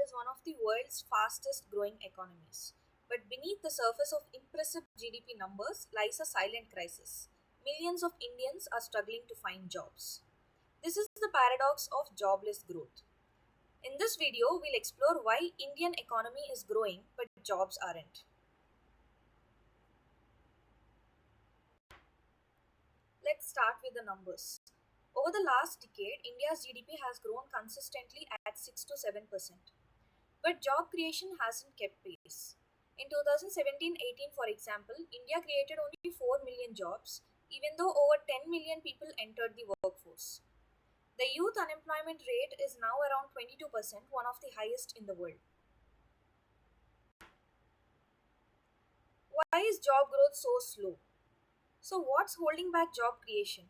is one of the world's fastest growing economies. But beneath the surface of impressive GDP numbers lies a silent crisis. Millions of Indians are struggling to find jobs. This is the paradox of jobless growth. In this video, we'll explore why Indian economy is growing but jobs aren't. Let's start with the numbers. Over the last decade, India's GDP has grown consistently at 6 to 7%. But job creation hasn't kept pace. In 2017-18, for example, India created only 4 million jobs, even though over 10 million people entered the workforce. The youth unemployment rate is now around 22%, one of the highest in the world. Why is job growth so slow? So, what's holding back job creation?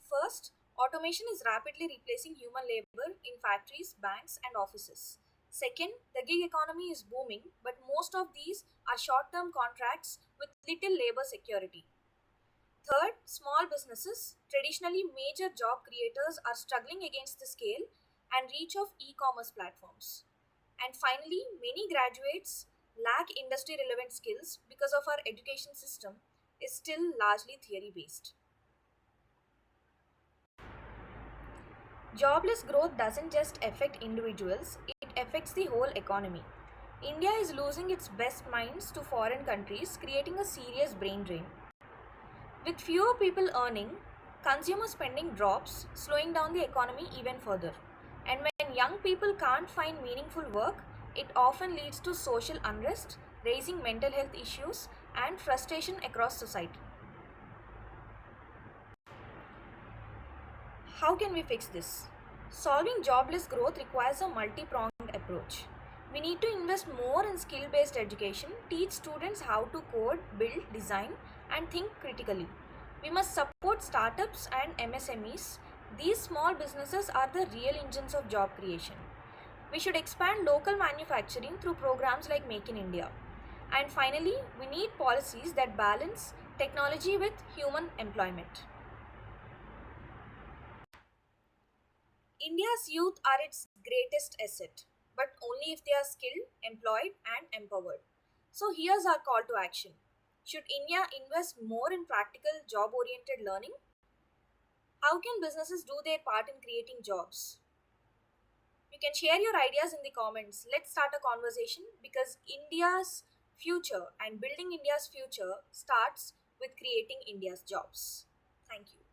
First, automation is rapidly replacing human labor in factories, banks, and offices. Second, the gig economy is booming, but most of these are short term contracts with little labor security. Third, small businesses, traditionally major job creators, are struggling against the scale and reach of e commerce platforms. And finally, many graduates lack industry relevant skills because of our education system is still largely theory based. Jobless growth doesn't just affect individuals, it affects the whole economy. India is losing its best minds to foreign countries, creating a serious brain drain. With fewer people earning, consumer spending drops, slowing down the economy even further. And when young people can't find meaningful work, it often leads to social unrest, raising mental health issues, and frustration across society. How can we fix this? Solving jobless growth requires a multi pronged approach. We need to invest more in skill based education, teach students how to code, build, design, and think critically. We must support startups and MSMEs. These small businesses are the real engines of job creation. We should expand local manufacturing through programs like Make in India. And finally, we need policies that balance technology with human employment. India's youth are its greatest asset, but only if they are skilled, employed, and empowered. So, here's our call to action. Should India invest more in practical, job oriented learning? How can businesses do their part in creating jobs? You can share your ideas in the comments. Let's start a conversation because India's future and building India's future starts with creating India's jobs. Thank you.